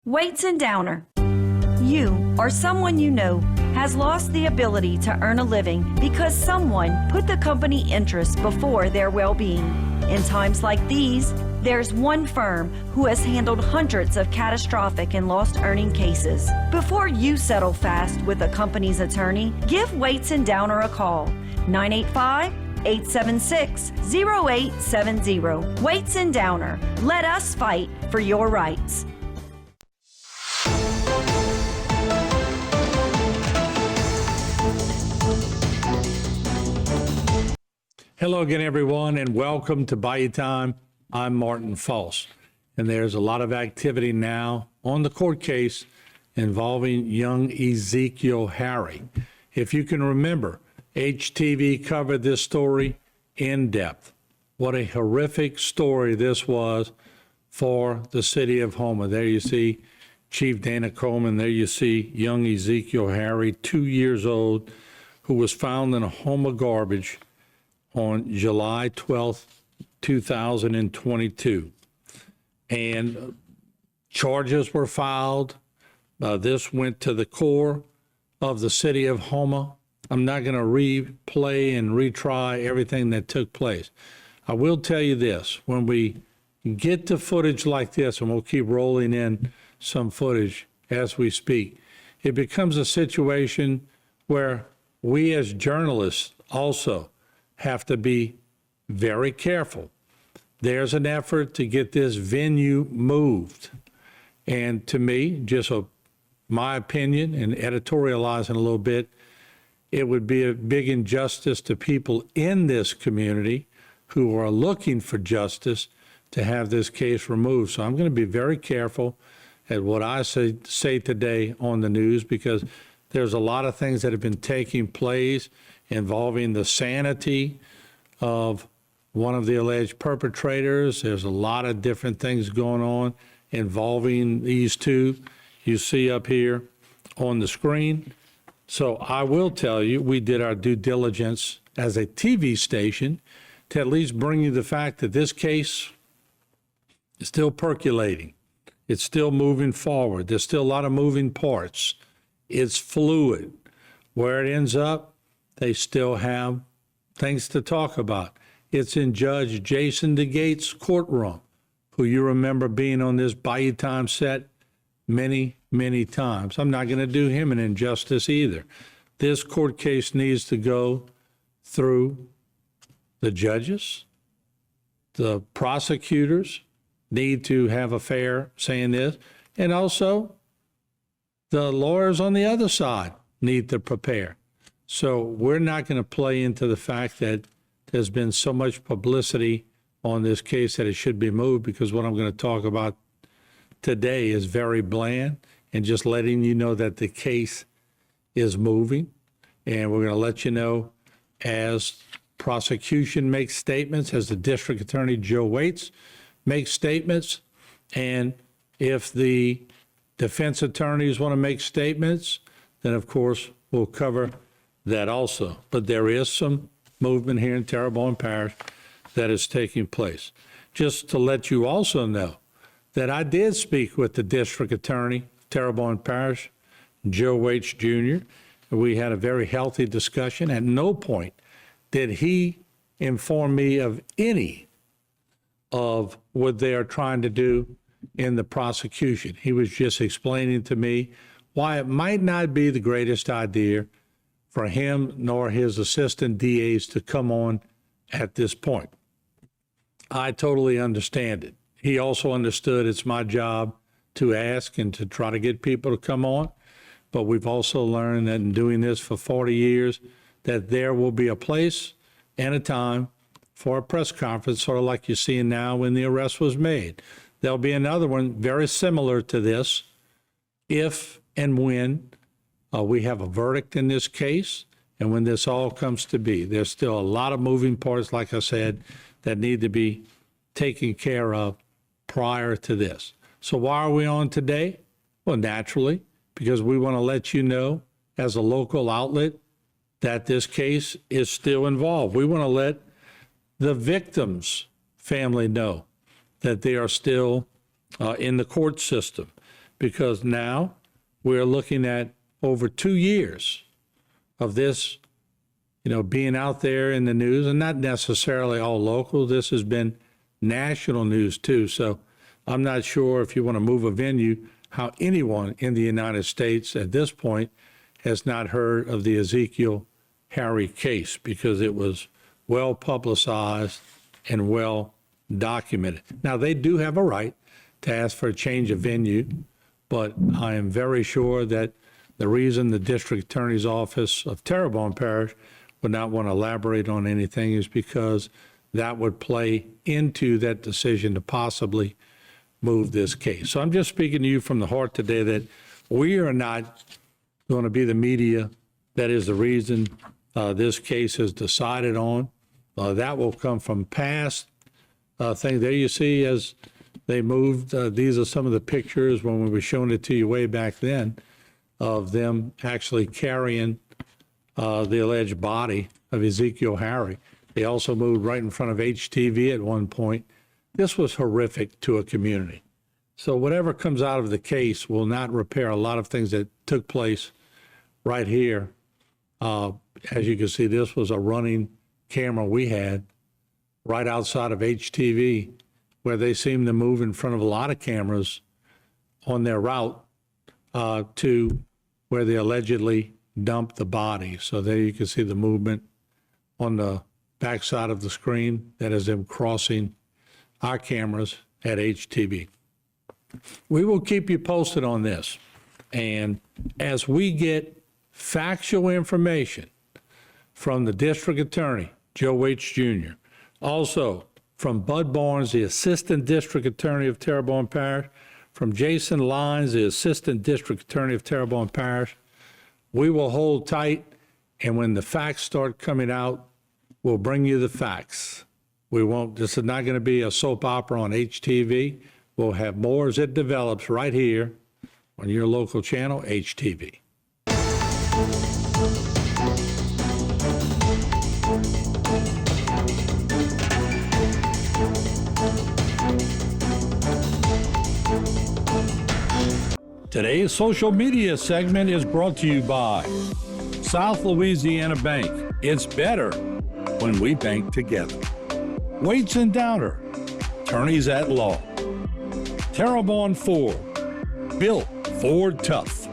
Weights and Downer. You or someone you know has lost the ability to earn a living because someone put the company interests before their well-being. In times like these, there's one firm who has handled hundreds of catastrophic and lost earning cases. Before you settle fast with a company's attorney, give Weights and Downer a call. 985-876-0870. Weights and Downer. Let us fight for your rights. Hello again, everyone, and welcome to Bayou Time. I'm Martin False, and there's a lot of activity now on the court case involving young Ezekiel Harry. If you can remember, HTV covered this story in depth. What a horrific story this was for the city of Houma. There you see Chief Dana Coleman. There you see young Ezekiel Harry, 2 years old, who was found in a Houma garbage on July 12th, 2022. And charges were filed. This went to the core of the city of Houma. I'm not going to replay and retry everything that took place. I will tell you this, when we get to footage like this, and we'll keep rolling in some footage as we speak, it becomes a situation where we as journalists also have to be very careful. There's an effort to get this venue moved. And to me, just my opinion and editorializing a little bit, it would be a big injustice to people in this community who are looking for justice to have this case removed. So I'm going to be very careful at what I say today on the news, because there's a lot of things that have been taking place involving the sanity of one of the alleged perpetrators. There's a lot of different things going on involving these two you see up here on the screen. So I will tell you, we did our due diligence as a TV station to at least bring you the fact that this case is still percolating. It's still moving forward. There's still a lot of moving parts. It's fluid. Where it ends up, they still have things to talk about. It's in Judge Jason DeGate's courtroom, who you remember being on this Bayou Time set many, many times. I'm not going to do him an injustice either. This court case needs to go through the judges. The prosecutors need to have a fair say in this, and also the lawyers on the other side need to prepare. So we're not going to play into the fact that there's been so much publicity on this case that it should be moved, because what I'm going to talk about today is very bland and just letting you know that the case is moving. And we're going to let you know as prosecution makes statements, as the District Attorney Joe Waits makes statements, and if the defense attorneys want to make statements, then of course we'll cover that also. But there is some movement here in Terrebonne Parish that is taking place. Just to let you also know that I did speak with the District Attorney, Terrebonne Parish, Joe Waits Jr. We had a very healthy discussion. At no point did he inform me of any of what they are trying to do in the prosecution. He was just explaining to me why it might not be the greatest idea for him nor his assistant DAs to come on at this point. I totally understand it. He also understood it's my job to ask and to try to get people to come on, but we've also learned that in doing this for 40 years, that there will be a place and a time for a press conference, sort of like you're seeing now when the arrest was made. There'll be another one very similar to this if and when we have a verdict in this case, and when this all comes to be. There's still a lot of moving parts, like I said, that need to be taken care of prior to this. So why are we on today? Well, naturally, because we want to let you know as a local outlet that this case is still involved. We want to let the victim's family know that they are still in the court system. because now we're looking at over 2 years of this, being out there in the news, and not necessarily all local. This has been national news too. So I'm not sure, if you want to move a venue, how anyone in the United States at this point has not heard of the Ezekiel Harry case, because it was well publicized and well documented. Now, they do have a right to ask for a change of venue, but I am very sure that the reason the district attorney's office of Terrebonne Parish would not want to elaborate on anything is because that would play into that decision to possibly move this case. So I'm just speaking to you from the heart today that we are not going to be the media that is the reason this case is decided on. That will come from past things. There you see, as they moved, these are some of the pictures when we were showing it to you way back then of them actually carrying the alleged body of Ezekiel Harry. They also moved right in front of HTV at one point. This was horrific to a community. So whatever comes out of the case will not repair a lot of things that took place right here. As you can see, this was a running camera we had right outside of HTV, where they seem to move in front of a lot of cameras on their route to where they allegedly dumped the body. So there you can see the movement on the backside of the screen. That is them crossing our cameras at HTV. We will keep you posted on this. And as we get factual information from the district attorney, Joe H. Jr., also from Bud Barnes, the assistant district attorney of Terrebonne Parish, from Jason Lyons, the assistant district attorney of Terrebonne Parish, we will hold tight, and when the facts start coming out, we'll bring you the facts. This is not going to be a soap opera on HTV. We'll have more as it develops right here on your local channel, HTV. Today's social media segment is brought to you by South Louisiana Bank. It's better when we bank together. Waits and Downer, attorneys at law. Terrebonne Ford, built Ford tough.